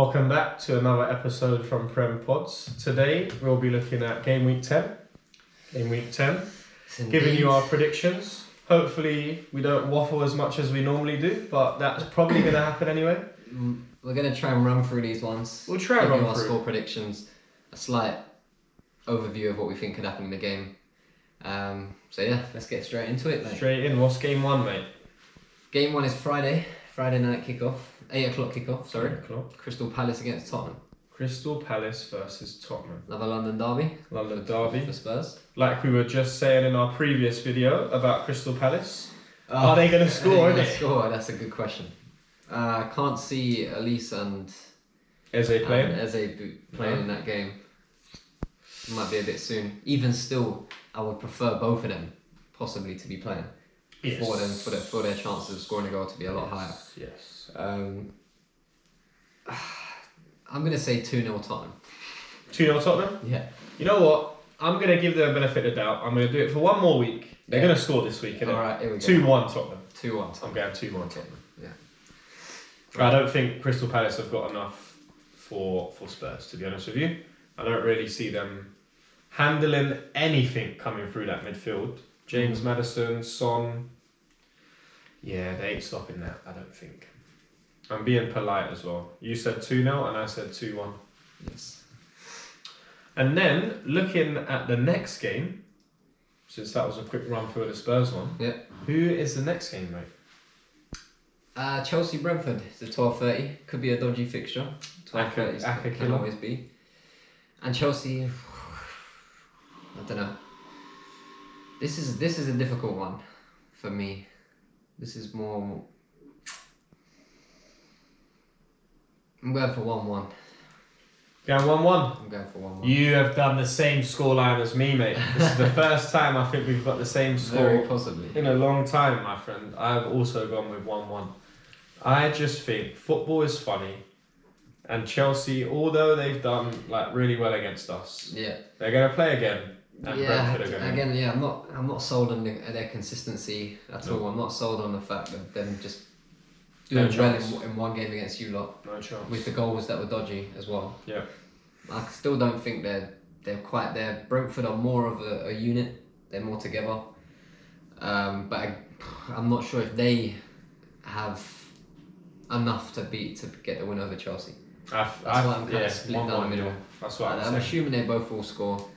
Welcome back to another episode from Prempods. Today we'll be looking at Gameweek 10. Gameweek 10. Giving you our predictions. Hopefully we don't waffle as much as we normally do, but that's probably going to happen anyway. We're going to try and run through these ones. We'll try and run through. Our score predictions, a slight overview of what we think could happen in the game. So yeah, let's get straight into it, mate. Straight in. What's game one, mate? Game one is Friday night kickoff. 8 o'clock kickoff, sorry. 8 o'clock. Crystal Palace against Tottenham. Crystal Palace versus Tottenham. Another London derby. London derby. For Spurs. Like we were just saying in our previous video about Crystal Palace. Are they going to score? That's a good question. Can't see Elise and Eze playing? Playing in that game. Might be a bit soon. Even still, I would prefer both of them possibly to be playing. Yes. For their chances of scoring a goal to be a lot higher. Yes. I'm going to say 2-0 Tottenham. 2-0 Tottenham? Yeah. You know what? I'm going to give them a benefit of the doubt. I'm going to do it for one more week. They're going to score this week, innit? Alright, here we go. 2-1 Tottenham. 2-1 I'm going 2-1 Tottenham. Yeah. I don't think Crystal Palace have got enough for Spurs, to be honest with you. I don't really see them handling anything coming through that midfield. James Maddison, Son. Yeah, they ain't stopping that, I don't think. I'm being polite as well. You said 2-0 and I said 2-1. Yes. And then, looking at the next game, since that was a quick run through of the Spurs one, Yeah. who is the next game, mate? Chelsea-Brentford. It's a 12:30. Could be a dodgy fixture. 12:30 can always be. And Chelsea, I don't know. This is a difficult one for me. This is more... I'm going for 1-1. Going 1-1? I'm going for 1-1. You have done the same scoreline as me, mate. This is the first time I think we've got the same score. Very possibly. In a long time, my friend. I've also gone with 1-1. I just think football is funny. And Chelsea, although they've done really well against us, they're going to play again. And Brentford are going to. I'm not sold on their consistency at all. I'm not sold on the fact that them just doing well in one game against you lot. No chance. With the goals that were dodgy as well. Yeah. I still don't think they're quite there. Brentford are more of a unit. They're more together. But I'm not sure if they have enough to get the win over Chelsea. That's why I'm kind of split down the middle. That's what I'm assuming they both will score.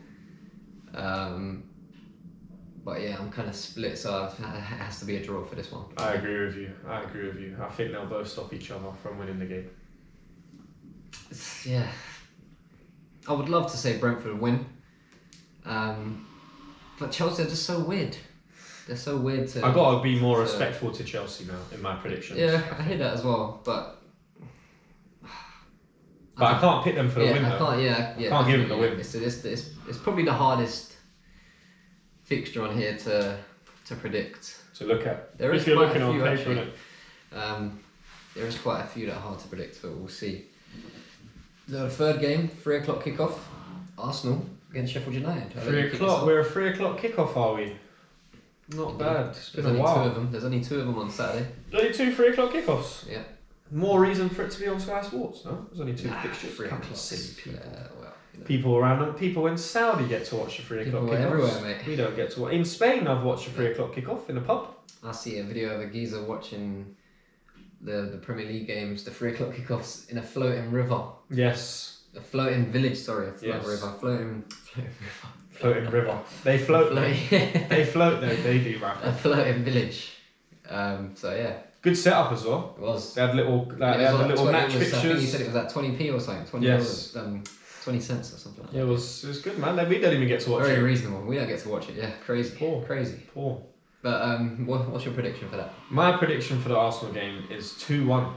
But yeah, I'm kind of split, so it has to be a draw for this one. I agree with you. I think they'll both stop each other from winning the game. Yeah. I would love to say Brentford win. But Chelsea are just so weird. They're so weird to... I've got to be more respectful to Chelsea now in my predictions. Yeah, I hear that as well, but I can't pick them for the win, though. I can't give them the win. It's probably the hardest fixture on here to predict. To look at. If you're looking on paper, innit? There is quite a few that are hard to predict, but we'll see. The third game, 3 o'clock kickoff. Arsenal against Sheffield United. 3 o'clock. We're a 3 o'clock kickoff, are we? Not bad. It's been a while. There's only two of them on Saturday. There's only 2 3 o'clock kickoffs. Yeah. More reason for it to be on Sky Sports, no? There's only 2 fixtures. 3 o'clock. Silly people. Well, you know. People in Saudi get to watch the 3 o'clock kickoffs. Everywhere, mate. We don't get to watch. In Spain, I've watched a 3 o'clock kickoff in a pub. I see a video of a geezer watching the Premier League games, the 3 o'clock kickoffs in a floating river. Yes. A floating village, sorry. Yes. River. Floating river. They float. They float though. They do, man. A floating village. So yeah. Good setup as well. It was. They had little match fixtures. I think you said it was at 20p or something. 20 yes. 20 cents or something like that. Yeah, it was good, man. We don't even get to watch it. Very reasonable. We don't get to watch it. Yeah, crazy. Crazy. Poor. But what's your prediction for that? My prediction for the Arsenal game is 2-1.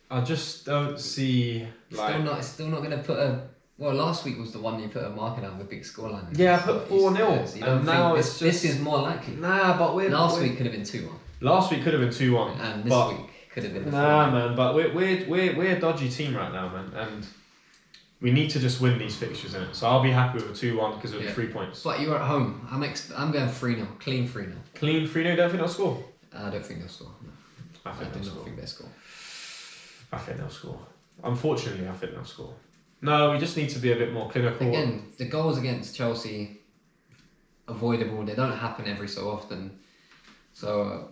I just don't see Still not going to put a... Well, last week was the one you put a marker down with a big scoreline. Yeah, I put 4-0. And now this is more likely. Nah, but last week could have been 2-1. Last week could have been 2-1. And this week could have been 4-1. Nah, man, but we're a dodgy team right now, man, and we need to just win these fixtures, innit? So I'll be happy with a 2-1 because of the 3 points. But you're at home. I'm going 3-0. Clean 3-0. Clean 3-0. You don't think they'll score? I don't think they'll score. No. I think they'll score. Think they'll score. I think they'll score. Unfortunately, I think they'll score. No, we just need to be a bit more clinical. Again, the goals against Chelsea, avoidable. They don't happen every so often. So,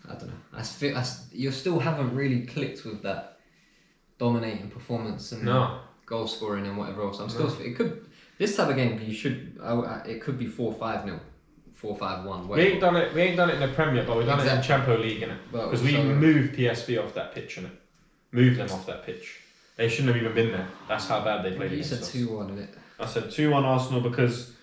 I don't know. You still haven't really clicked with that dominating performance and goal scoring and whatever else. This type of game, it could be 4-5-0. 4-5-1. We ain't done it in the Premier, but we've done it in Champions League, innit? Because we moved PSV off that pitch, innit? Moved them off that pitch. They shouldn't have even been there. That's how bad they played against us. You said 2-1, innit? I said 2-1 Arsenal because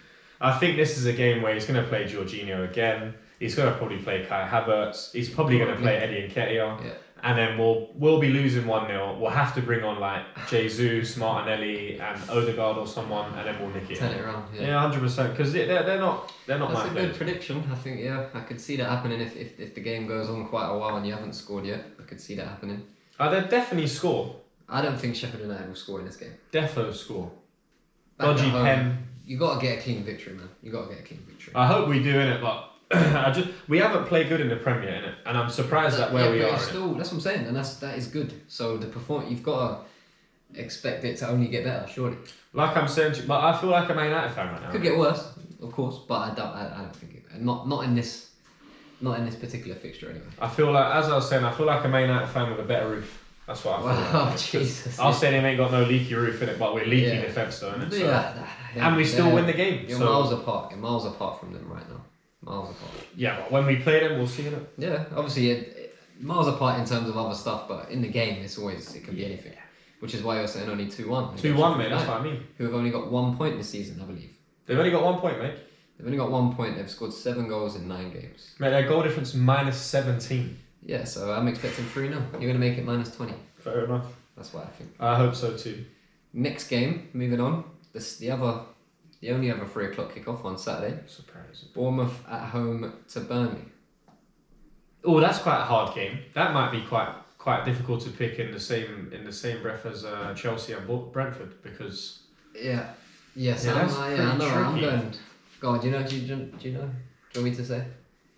I think this is a game where he's going to play Jorginho again. He's going to probably play Kai Havertz. He's probably going to play Eddie Nketiah. Yeah. And then we'll be losing 1-0. We'll have to bring on like Jesus, Martinelli, and Odegaard or someone, and then we'll nick it. Turn it around. Yeah, 100%. Because they're not That's my a players. good prediction. I think I could see that happening if the game goes on quite a while and you haven't scored yet. I could see that happening. They'll definitely score. I don't think Sheffield United will score in this game. Defo score. Back Dodgy at home, pen. You got to get a clean victory, man. You got to get a clean victory. I hope we do in it, but we haven't played good in the Premier, innit? And I'm surprised at where we are. Still, that's what I'm saying, and that is good. So you've got to expect it to only get better, surely. Like I'm saying, but I feel like a Man United fan right now. Could get worse, of course, but I don't think it. Not in this particular fixture anyway. I feel like, as I was saying, I feel like a Man United fan with a better roof. That's what I feel Wow, like. Jesus. I'll say they ain't got no leaky roof in it, but we're leaky defence though, innit? So, and we still win the game. You're so. miles apart. You're miles apart from them right now. Miles apart. Yeah, but when we play them, we'll see it. Yeah, obviously, miles apart in terms of other stuff, but in the game, it can be anything. Which is why you're saying only 2-1. 2-1, mate. That's what I mean. Who have only got 1 point this season, I believe. They've only got 1 point, mate. They've only got 1 point. They've scored 7 goals in 9 games. Mate, their goal difference -17. Yeah, so I'm expecting 3-0. You're going to make it -20. Fair enough. That's what I think. I hope so too. Next game, moving on. The only other 3 o'clock kickoff on Saturday. Surprise. Bournemouth at home to Burnley. Oh, that's quite a hard game. That might be quite difficult to pick in the same breath as Chelsea and Brentford because. Yeah. Yes. Yeah, I know. I'm going. Go on. Do you know? Do you know? Do you want me to say?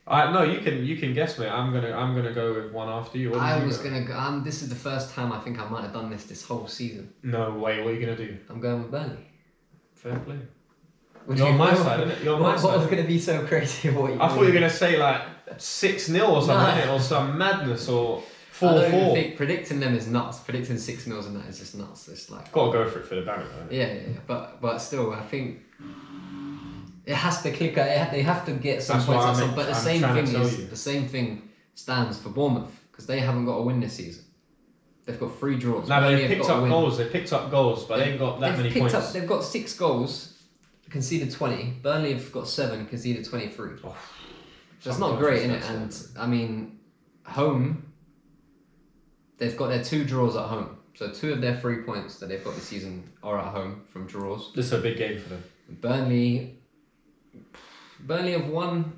No, you can guess, mate. I'm gonna go with one after you. I was gonna go. This is the first time I think I might have done this whole season. No way. What are you gonna do? I'm going with Burnley. Fair play. You're on my side, isn't it? You're on my side. What was gonna be so crazy? I thought you were gonna say like 6-0 or something, or some madness or 4-4. I don't even think predicting them is nuts. Predicting 6-0 and that is just nuts. It's like gotta go for it for the banner, though. Yeah. But still, I think. It has to click. They have to get some points. But the same thing stands for Bournemouth because they haven't got a win this season. They've got 3 draws. No, they picked up goals. They picked up goals, but they ain't got that many points. They've got 6 goals, conceded 20. Burnley have got 7, conceded 23. Oh, that's not great, innit? And I mean, home. They've got their 2 draws at home. So 2 of their 3 points that they've got this season are at home from draws. This is a big game for them. Burnley have won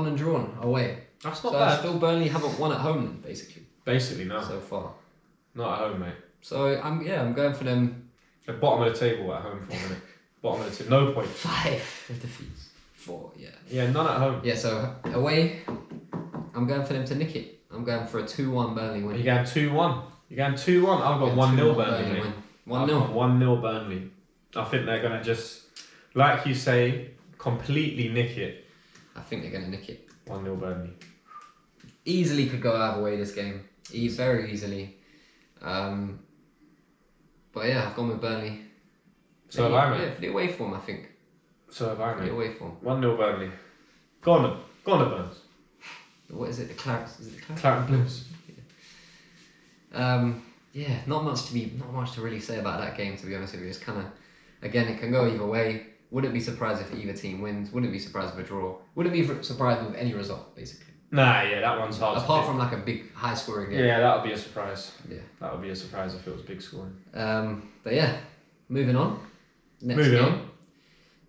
and drawn away. That's not bad. Still Burnley haven't won at home, basically. Basically, no. So far. Not at home, mate. So I'm going for them. The bottom of the table at home for a minute. Bottom of the table. No points. 5 defeats. 4, yeah. Yeah, none at home. Yeah, so away, I'm going for them to nick it. I'm going for a 2-1 Burnley win. You're going 2-1. I've got 1-0 Burnley. Win. 1-0. 1-0 Burnley. I think they're going to just, like you say, completely nick it. I think they're going to nick it. 1-0 Burnley. Easily could go either way this game. Very easily. But yeah, I've gone with Burnley. So have I, mate. Yeah, for the away form, I think. So have I, mate. The away form. 1-0 Burnley. Go on, Burns. What is it? The Clarets? Is it the Clarets? Claret Blues. Yeah, not much to really say about that game, to be honest with you. It's kind of, again, it can go either way. Wouldn't be surprised if either team wins. Wouldn't be surprised with a draw. Wouldn't be surprised with any result, basically. Nah, yeah, that one's hard. Apart from like a big high scoring game. Yeah, that would be a surprise. Yeah. That would be a surprise if it was big scoring. But yeah, moving on. Next game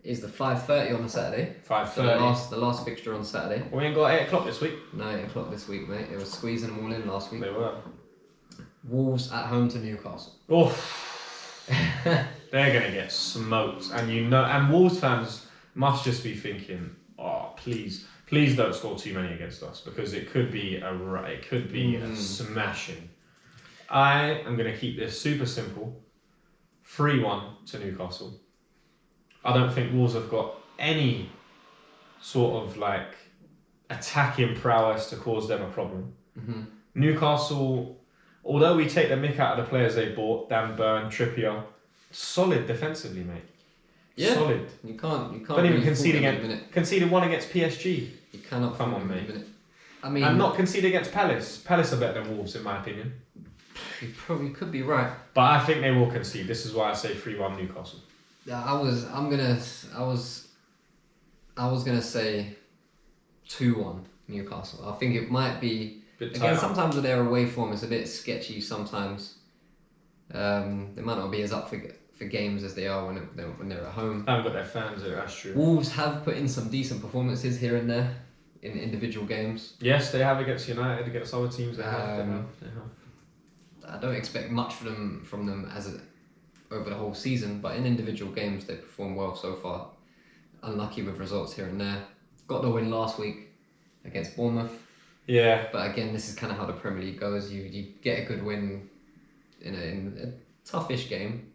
is the 5:30 on the Saturday. 5:30. So the last fixture on Saturday. We ain't got 8 o'clock this week. No, 8 o'clock this week, mate. It was squeezing them all in last week. They were. Wolves at home to Newcastle. Oh, they're gonna get smoked, and Wolves fans must just be thinking, oh, please don't score too many against us because it could be a smashing. I am going to keep this super simple. 3-1 to Newcastle. I don't think Wolves have got any sort of like attacking prowess to cause them a problem. Mm-hmm. Newcastle, although we take the mick out of the players they bought, Dan Burn, Trippier, solid defensively, mate. Yeah. Solid. You can't Don't even really concede fault them at the against. minute. Conceded one against PSG. You cannot Come fault on, them at mate. the minute. I mean, And not concede against Palace. Palace are better than Wolves, in my opinion. you probably could be right. But I think they will concede. This is why I say 3-1 Newcastle. Yeah, I was gonna say 2-1 Newcastle. I think it might be again. Sometimes with their away form, it's a bit sketchy. Sometimes they might not be as up for games as they are when they're at home. I haven't got their fans there. That's true. Wolves have put in some decent performances here and there in individual games. Yes, they have against United, against other teams. They have. They have. I don't expect much from them over the whole season, but in individual games they perform well so far. Unlucky with results here and there. Got the win last week against Bournemouth. Yeah. But again, this is kind of how the Premier League goes. You get a good win in a toughish game,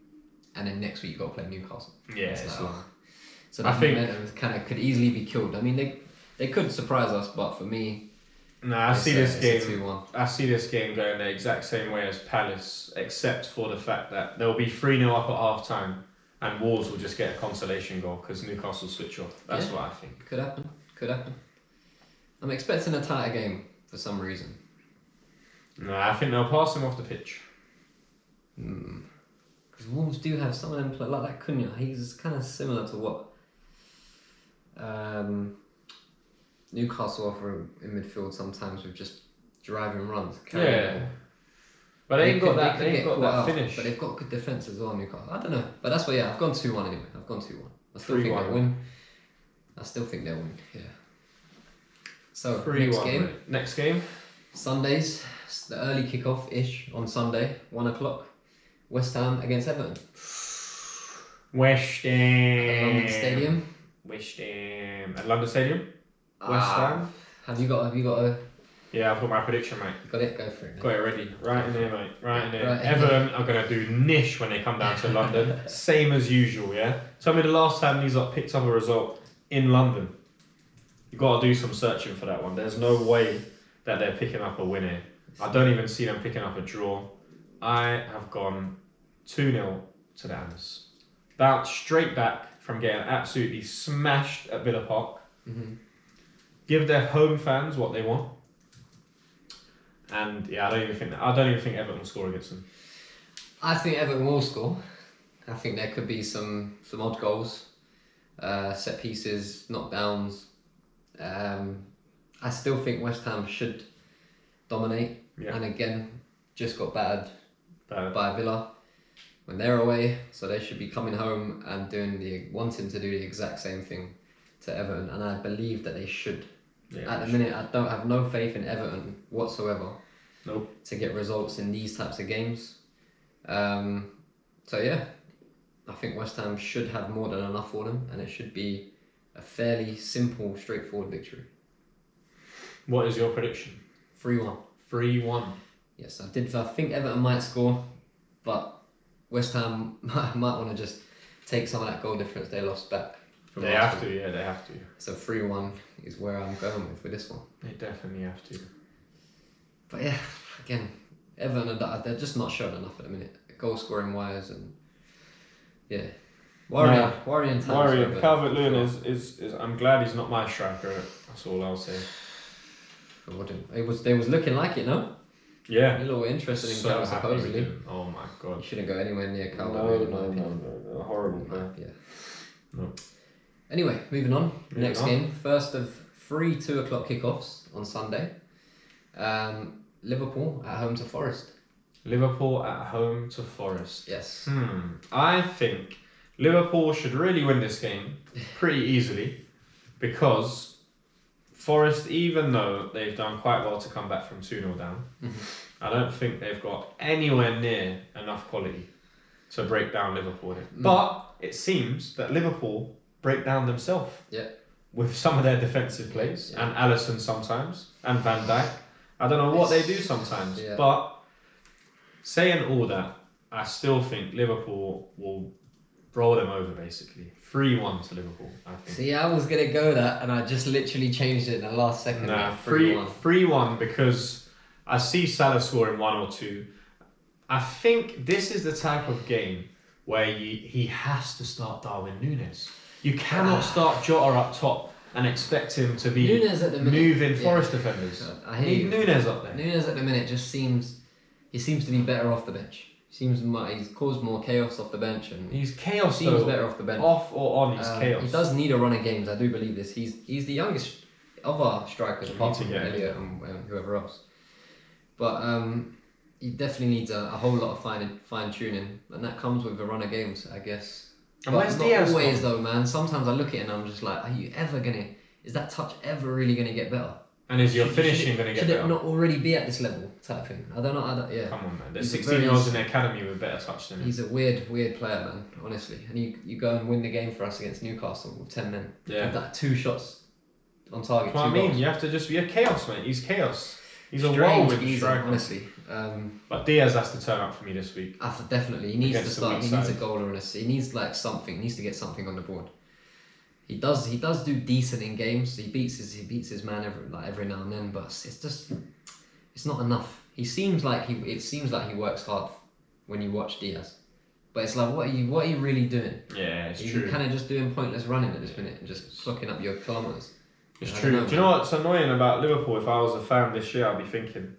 and then next week you got to play Newcastle. Yeah. So that momentum kind of could easily be killed. I mean, they could surprise us, but for me, I see this game. 2-1. I see this game going the exact same way as Palace, except for the fact that they'll be 3-0 up at half time, and Wolves will just get a consolation goal because Newcastle switch off. That's what I think. Could happen. I'm expecting a tighter game for some reason. No, I think they'll pass him off the pitch. Because Wolves do have some of them play like that Cunha. He's kind of similar to what Newcastle offer in midfield sometimes with just driving runs. Yeah. But they ain't got that finish. But they've got good defence as well, Newcastle. I don't know. But that's why, I've gone 2-1 anyway. I still think they'll win. I still think they'll win, yeah. So, next game. Sundays, the early kick-off-ish on Sunday, 1 o'clock. West Ham against Everton. West Ham. At London Stadium. West Ham. At London Stadium? West Ham. Have you got a... Yeah, I've got my prediction, mate. Got it? Go for it. Got it ready. Right in there, mate. Right in there. Right. Everton are going to do niche when they come down to London. Same as usual, yeah? Tell me the last time these lot picked up a result in London. You've got to do some searching for that one. There's no way that they're picking up a win here. I don't even see them picking up a draw. I have gone 2-0 to the Hammers. Bounced straight back from getting absolutely smashed at Villa Park. Mm-hmm. Give their home fans what they want. And yeah, I don't even think Everton will score against them. I think Everton will score. I think there could be some odd goals, set pieces, knockdowns. I still think West Ham should dominate. Yeah. And again, just got battered by Villa when they're away, so they should be coming home and wanting to do the exact same thing to Everton, and I believe that they should. Yeah, at the minute, I don't have no faith in Everton whatsoever. Nope. To get results in these types of games. So yeah, I think West Ham should have more than enough for them, and it should be a fairly simple, straightforward victory. What is your prediction? 3-1. 3-1. Yes, I think Everton might score, but West Ham might want to just take some of that goal difference they lost back. They have to, yeah, they have to. So 3-1 is where I'm going with this one. They definitely have to. But yeah, again, Everton, they're just not showing enough at the minute. Goal scoring wise and yeah. Worrying times. Worrying. Calvert-Lewin is I'm glad he's not my striker. That's all I'll say. They was looking like it, no? Yeah. A little interested in Calvert supposedly. Oh my god. You shouldn't go anywhere near Calvert. No. Horrible player. Yeah. No. Anyway, moving on. Next game. First of 3 2:00 kickoffs on Sunday. Liverpool at home to Forest. Liverpool at home to Forest. Yes. I think Liverpool should really win this game pretty easily because Forest, even though they've done quite well to come back from 2-0 down, I don't think they've got anywhere near enough quality to break down Liverpool. But it seems that Liverpool break down themselves. Yeah. With some of their defensive plays, and Alisson sometimes, and Van Dijk. I don't know what they do sometimes, but saying all that, I still think Liverpool will roll them over, basically. 3-1 to Liverpool, I think. See, I was going to go that, and I just literally changed it in the last second. Nah, 3-1. 3-1 because I see Salah scoring 1 or 2. I think this is the type of game where he has to start Darwin Núñez. You cannot start Jota up top and expect him to be Núñez at the minute, moving Forest defenders. I hear you. Núñez up there. Núñez at the minute just seems to be better off the bench. He's caused more chaos off the bench, and He's chaos. seems though. better off the bench. Off or on, he's chaos. He does need a run of games. I do believe this. He's the youngest of our strikers, apart from Elliot and whoever else. But he definitely needs a whole lot of fine tuning, and that comes with a run of games, I guess. And But where's not Diaz always gone? though, man. Sometimes I look at it and I'm just like, is that touch ever really gonna get better? And is your finishing going to get Should better? it not already be at this level, type thing? I don't know. Yeah. Come on, man. There's He's a 16-year-olds very- in the academy with better touch than him. He's a weird player, man. Honestly, and you go and win the game for us against Newcastle with 10 men. Yeah. With that 2 shots on target. That's what I 2 mean. goals. You have to just be a chaos, mate. He's chaos. He's a Strange whirlwind geezer, striker. honestly. But Diaz has to turn up for me this week. Definitely, he needs Against to the start. weak He needs a side. goal or an assist. He needs like something. He needs to get something on the board. He does do decent in games. He beats his man every now and then, but it's not enough. It seems like he works hard when you watch Diaz, but it's like what are you really doing? Yeah, it's You're true. kind of just doing pointless running at this minute and just clocking up your kilometers. It's I true. don't know, Do you know what's annoying about Liverpool? If I was a fan this year, I'd be thinking,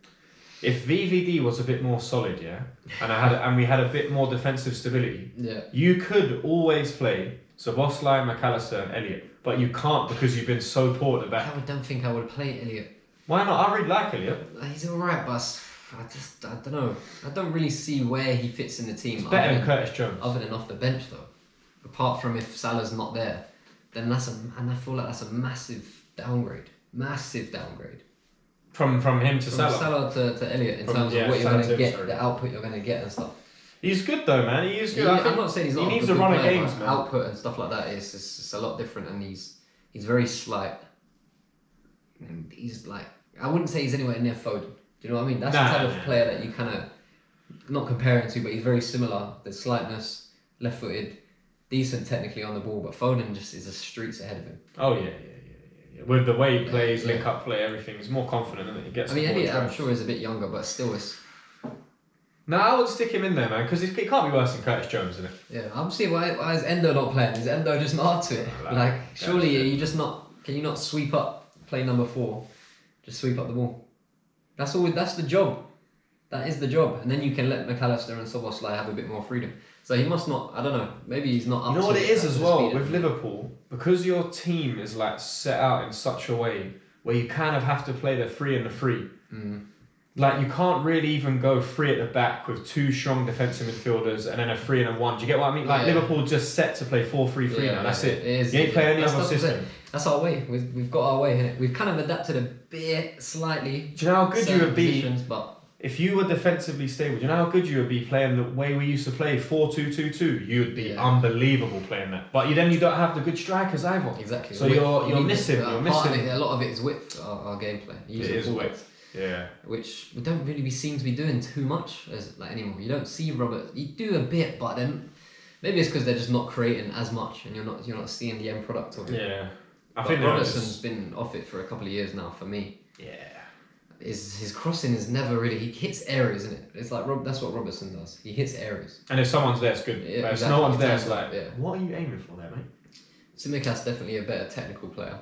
if VVD was a bit more solid, yeah, and we had a bit more defensive stability, Yeah. you could always play Szoboszlai, McAllister, and Elliot, but you can't because you've been so poor at the back. I don't think I would play Elliot. Why not? I really like Elliot. He's alright, but I don't know. I don't really see where he fits in the team. It's better than Curtis Jones. Other than off the bench, though. Apart from if Salah's not there, then I feel like that's a massive downgrade. Massive downgrade. From him to From Salah. Salah to Elliot in From- terms yeah, of what you're Salah going to to- get, sorry. the output you're going to get and stuff. He's good though, man. He is good. I'm not saying he's not he needs a a good run of player, games, but man. output and stuff like that is it's a lot different, and he's very slight. And he's like, I wouldn't say he's anywhere near Foden. Do you know what I mean? That's the type of player that you kind of not comparing to, but he's very similar. The slightness, left-footed, decent technically on the ball, but Foden just is a streets ahead of him. Oh yeah. With the way he plays, Yeah. link up play, everything, he's more confident, isn't he? He gets. I mean, the ball Elliot, I'm trash. sure is a bit younger, but still is. No, I would stick him in there, man, because it can't be worse than Curtis Jones, isn't it? Yeah, I'm seeing why is Endo not playing? Is Endo just not up to it? Like, Like, surely that's you just not. Can you not sweep up? Play number 4, just sweep up the ball. That's all. That's the job. That is the job, and then you can let McAllister and Szoboszlai have a bit more freedom. So he must not. I don't know. Maybe he's not up. You know to what it is up as to well speed. with Liverpool, because your team is like set out in such a way where you kind of have to play the 3 and the 3. Like you can't really even go 3 at the back with 2 strong defensive midfielders and then a 3 and a 1. Do you get what I mean? Like Yeah. Liverpool just set to play 4-3-3 now. That's it. is, You ain't play any That's other what I'm saying. system. That's our way. We've got our way, innit? We've kind of adapted a bit, slightly. Do you know how good you certain would be positions, but if you were defensively stable? Do you know how good you would be playing the way we used to play 4-2-2-2? You would be Yeah. unbelievable playing that. But then you don't have the good strikers either. exactly. So We- you're we need missing. to- You're part of missing. it, a lot of it is width. Our gameplay. It Using is full width. Yeah. which we don't really seem to be doing too much anymore. You don't see Robert. You do a bit, but then maybe it's because they're just not creating as much, and you're not seeing the end product of it. Yeah. I But think they're Robertson's just, been off it for a couple of years now. For me, yeah. his crossing is never really. He hits areas, isn't it? It's like that's what Robertson does. He hits areas. And if someone's there, it's good. Yeah, but if exactly. no one's there, it's like, Yeah. what are you aiming for there, mate? Simicast's definitely a better technical player,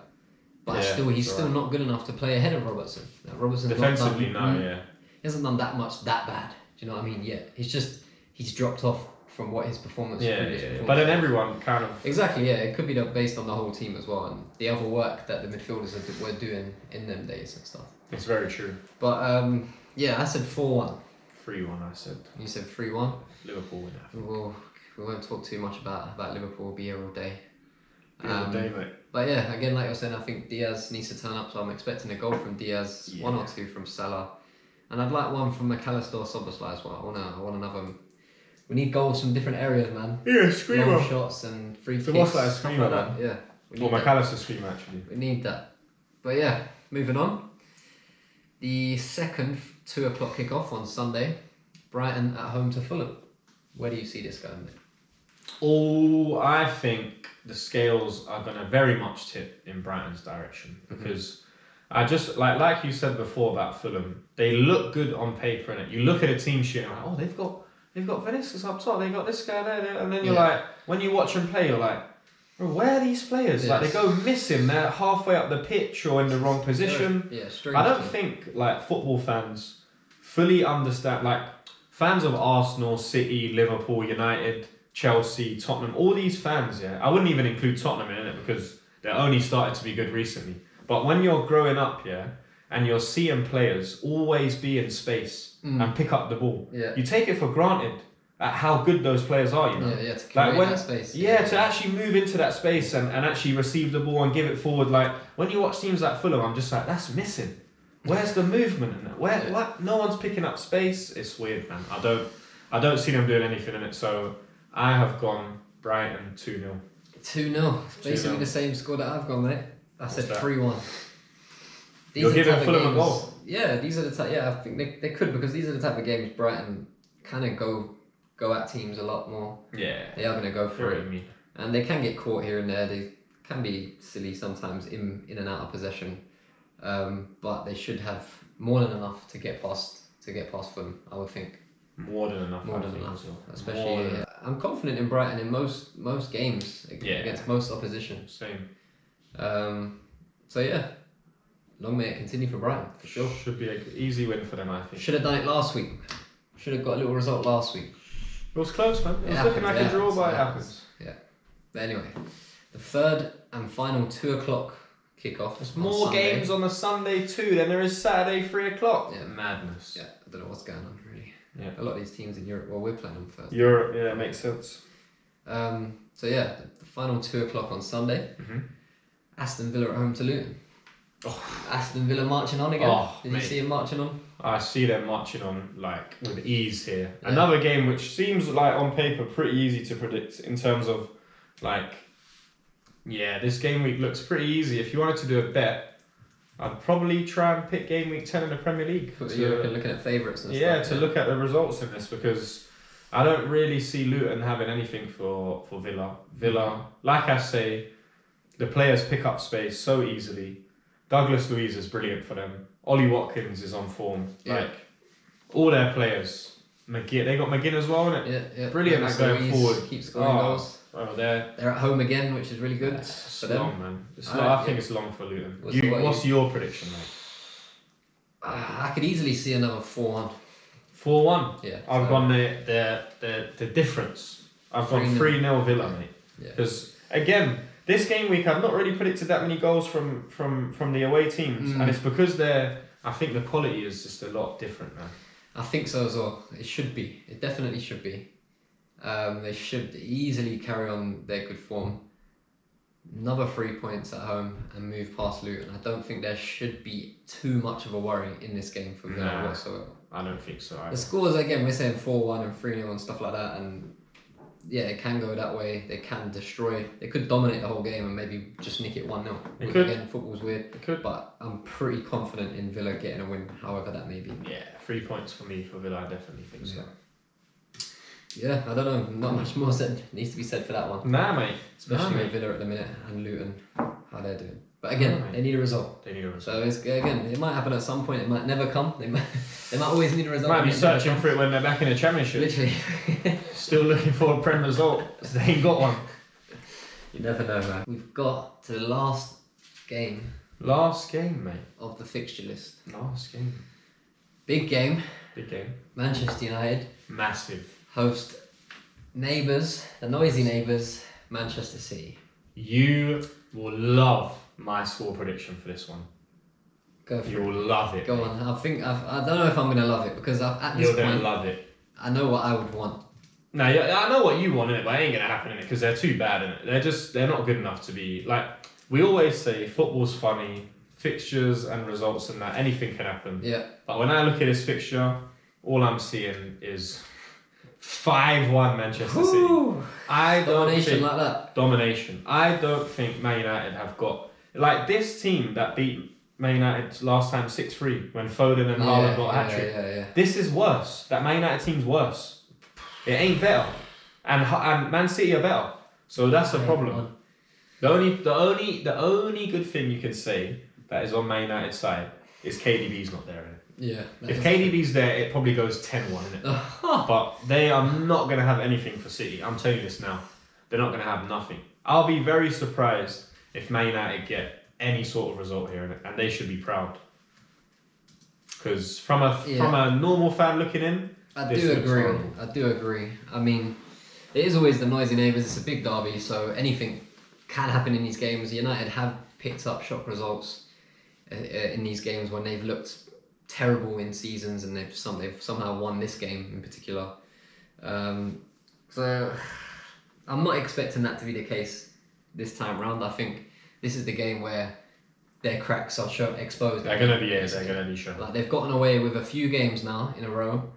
but Yeah, he's you're still right. not good enough to play ahead of Robertson. Robertson's Defensively, not done, no, yeah. He hasn't done that bad. Do you know what I mean? Yet he's dropped off from what his performance. Yeah, previous yeah, yeah. performance But then was. everyone kind of. Exactly, yeah. It could be based on the whole team as well, and the other work that the midfielders were doing in them days and stuff. It's very true. But yeah, I said 4-1. 3-1, I said. You said 3-1. Liverpool win that. We won't talk too much about Liverpool. We'll be here all day. All day, mate. But yeah, again, like I was saying, I think Diaz needs to turn up, so I'm expecting a goal from Diaz, Yeah. 1 or 2 from Salah, and I'd like one from McAllister or Szoboszlai as well. I want another. We need goals from different areas, man. Yeah, screamer. Long shots and free kicks. So what's that, a stuff screamer, like that. Yeah. We Or need that. McAllister scream, actually. We need that. But yeah, moving on. The second 2 o'clock kickoff on Sunday. Brighton at home to Fulham. Where do you see this going, mate? Oh, I think the scales are going to very much tip in Brighton's direction because I just like you said before about Fulham. They look good on paper, and you look at a team sheet and like, oh, they've got Vinicius up top, they got this guy there, and then you're like, when you watch them play, you're like, bro, where are these players? Like they go missing. They're halfway up the pitch or in the wrong position. I don't think like football fans fully understand. Like fans of Arsenal, City, Liverpool, United, Chelsea, Tottenham, all these fans, I wouldn't even include Tottenham in it because they're only started to be good recently. But when you're growing up, and you're seeing players always be in space and pick up the ball, you take it for granted at how good those players are, you know? To create that space. To actually move into that space and actually receive the ball and give it forward. Like, when you watch teams like Fulham, I'm just like, that's missing. Where's the movement in that? What? No one's picking up space. It's weird, man. I don't see them doing anything in it, so I have gone Brighton 2-0. 2-0. It's basically the same score that I've gone, mate. I said 3-1. You're giving Fulham a goal? Yeah, these are the type. Yeah, I think they could, because these are the type of games Brighton kind of go at teams a lot more. Yeah. They are going to go for it. And they can get caught here and there. They can be silly sometimes in and out of possession. But they should have more than enough to get past Fulham, I would think. More than enough. Especially, I'm confident in Brighton in most games against most opposition. Same. So yeah, long may it continue for Brighton, for sure. Should be an easy win for them, I think. Should have done it last week. Should have got a little result last week. It was close, man. It was looking like a draw, but it happens. Yeah. But anyway, the third and final 2:00 kickoff. There's more games on the Sunday too than there is Saturday 3:00. Yeah, madness. Yeah, I don't know what's going on really. Yeah. A lot of these teams in Europe. Well, we're playing them first. Europe, yeah, makes sense. So yeah, the final 2:00 on Sunday. Aston Villa at home to Luton. Aston Villa marching on again. Did you see him marching on? I see them marching on like with ease here. Yeah. Another game which seems like on paper pretty easy to predict in terms of like, this game week looks pretty easy. If you wanted to do a bet, I'd probably try and pick game week 10 in the Premier League. You're looking at favourites and stuff. To look at the results in this, because I don't really see Luton having anything for Villa. Villa, like I say, the players pick up space so easily. Douglas Luiz is brilliant for them. Ollie Watkins is on form. Like, all their players. They got McGinn as well, innit? Yeah. Brilliant at going forward. Keeps scoring goals. Oh, they're at home again, which is really good. It's long, man. I think it's long for Luton. What's your prediction, mate? I could easily see another 4-1. 4-1? Yeah. I've gone the difference. I've gone 3-0 Villa, mate. Because, again, this game week, I've not really predicted that many goals from the away teams. And it's because I think the quality is just a lot different, man. I think so as well. It should be. It definitely should be. They should easily carry on their good form. Another 3 points at home and move past Luton. I don't think there should be too much of a worry in this game for Villa whatsoever. I don't think so either. The scores, again, we're saying 4-1 and 3-0 and stuff like that, and it can go that way. They can destroy. They could dominate the whole game and maybe just nick it 1-0. They could. Again, football's weird. They could. But I'm pretty confident in Villa getting a win, however that may be. Yeah, 3 points for me for Villa. I definitely think so. Yeah, I don't know. Not much more needs to be said for that one. Nah, mate. Especially with Villa at the minute and Luton, how they're doing. But again, they need a result. So it might happen at some point. It might never come. They might always need a result. Might be searching for it when they're back in the Championship. Literally. Still looking for a Prem result. They ain't got one. You never know, man. We've got to the last game. Last game, mate. Of the fixture list. Last game. Big game. Big game. Manchester United. Massive. Host neighbours, the noisy neighbours, Manchester City. You will love my score prediction for this one. Go for it. You will love it. Go on. I don't know if I'm going to love it, because at this point, you're going to love it. I know what I would want. No, I know what you want in it, but it ain't going to happen in it because they're too bad in it. They're not good enough to be like. We always say football's funny, fixtures and results and that anything can happen. Yeah. But when I look at this fixture, all I'm seeing is 5-1 Manchester City. Domination like that. Domination. I don't think Man United have got like this team that beat Man United last time 6-3 when Foden and Haaland got a hat-trick. Yeah. This is worse. That Man United team's worse. It ain't better. And Man City are better. So that's the problem. The only good thing you can say that is on Man United's side is KDB's not there, innit? Yeah. If KDB's there, it probably goes 10-1, innit? But they are not going to have anything for City. I'm telling you this now. They're not going to have nothing. I'll be very surprised if Man United get any sort of result here, innit? And they should be proud. Because from a normal fan looking in, I do agree. I mean, it is always the noisy neighbours. It's a big derby, so anything can happen in these games. United have picked up shock results in these games when they've looked terrible in seasons, and they've somehow won this game in particular. So I'm not expecting that to be the case this time round. I think this is the game where their cracks are exposed. They're gonna be shown. Like, they've gotten away with a few games now in a row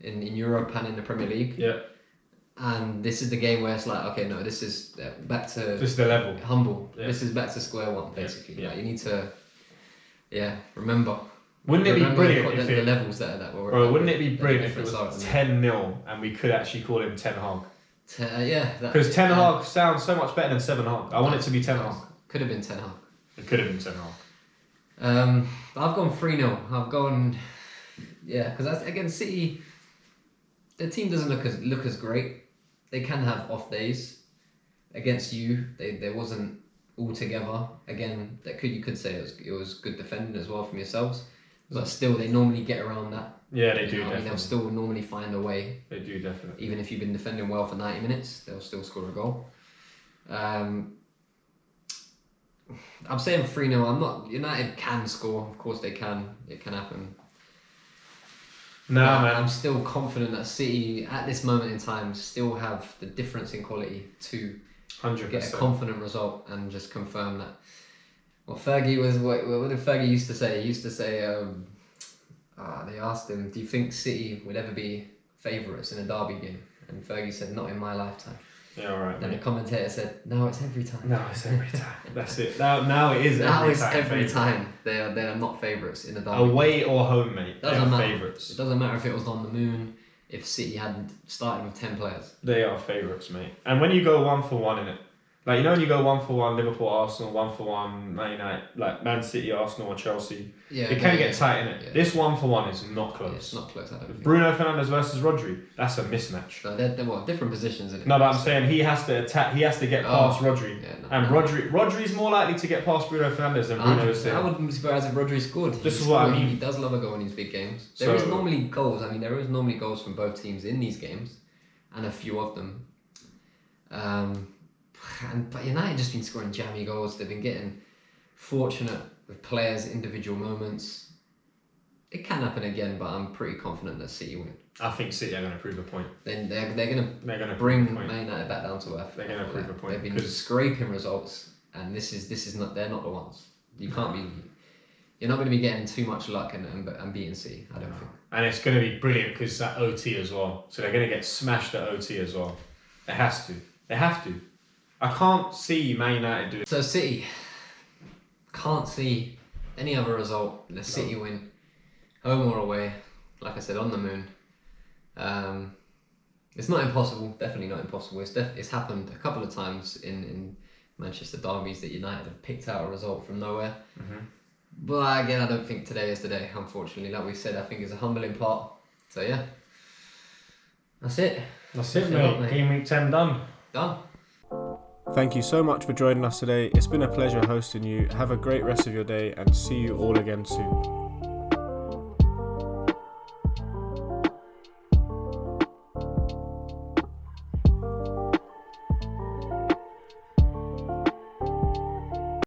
in Europe and in the Premier League. Yeah. And this is the game where it's like, okay, no, this is back to... This is the level. Humble. Yeah. This is back to square one, basically. Yeah. Like, you need to, remember. Wouldn't it be brilliant if the levels that were... Bro, wouldn't it be brilliant if it was 10-0 and we could actually call him Ten Hag? Because Ten Hag sounds so much better than Seven Hag. I want it to be Ten Hag. Could have been Ten Hag. It could have been Ten Hag. I've gone 3-0. I've gone... Yeah, because against City, the team doesn't look as great. They can have off days. Against you, there wasn't all together. Again, you could say it was good defending as well from yourselves, but still they normally get around that. Yeah, they do. Definitely. I mean, they'll still normally find a way. They do definitely. Even if you've been defending well for 90 minutes, they'll still score a goal. I'm saying 3-0. I'm not. United can score. Of course they can. It can happen. No, man. I'm still confident that City, at this moment in time, still have the difference in quality to 100%. get a confident result and just confirm that. What Fergie was, what did Fergie used to say? He used to say, they asked him, do you think City would ever be favourites in a derby game? And Fergie said, not in my lifetime. Yeah, all right. Then the commentator said, no, it's every time. No, it's every time. That's it. Now it is now every it's time. Every time. They are not favourites in a derby. Away or home, mate. They are favourites. It doesn't matter if it was on the moon, if City hadn't started with 10 players. They are favourites, mate. And when you go 1-for-1 in it, like, you know, when you go 1-for-1, Liverpool, Arsenal, 1-for-1, Man United, like Man City, Arsenal, or Chelsea, it can get tight in it. Yeah. This 1-for-1 is not close. It's not close. I don't think. Bruno Fernandes versus Rodri, that's a mismatch. So they're what, different positions, isn't it? No, but I'm saying he has to attack. He has to get past Rodri, Rodri's more likely to get past Bruno Fernandes than Bruno is. I wouldn't be surprised if Rodri scored. This is what I mean. He does love a goal in these big games. There is normally goals. I mean, there is normally goals from both teams in these games, and a few of them. But United just been scoring jammy goals. They've been getting fortunate with players' individual moments. It can happen again, but I'm pretty confident that City win. I think City are going to prove a point. Then they're going to bring Man United back down to earth. They're going to prove a point. They've been scraping results, and this is not. They're not the ones. You can't be. You're not going to be getting too much luck and beating City. I don't think. And it's going to be brilliant because it's at OT as well. So they're going to get smashed at OT as well. It has to. They have to. I can't see Man United doing it. So City, can't see any other result unless City win, home or away. Like I said, on the moon. It's not impossible. Definitely not impossible. It's happened a couple of times in Manchester derbies that United have picked out a result from nowhere. Mm-hmm. But again, I don't think today is the day. Unfortunately, like we said, I think it's a humbling part. So yeah, that's it. That's it, mate. Game week 10 done. Done. Thank you so much for joining us today. It's been a pleasure hosting you. Have a great rest of your day and see you all again soon.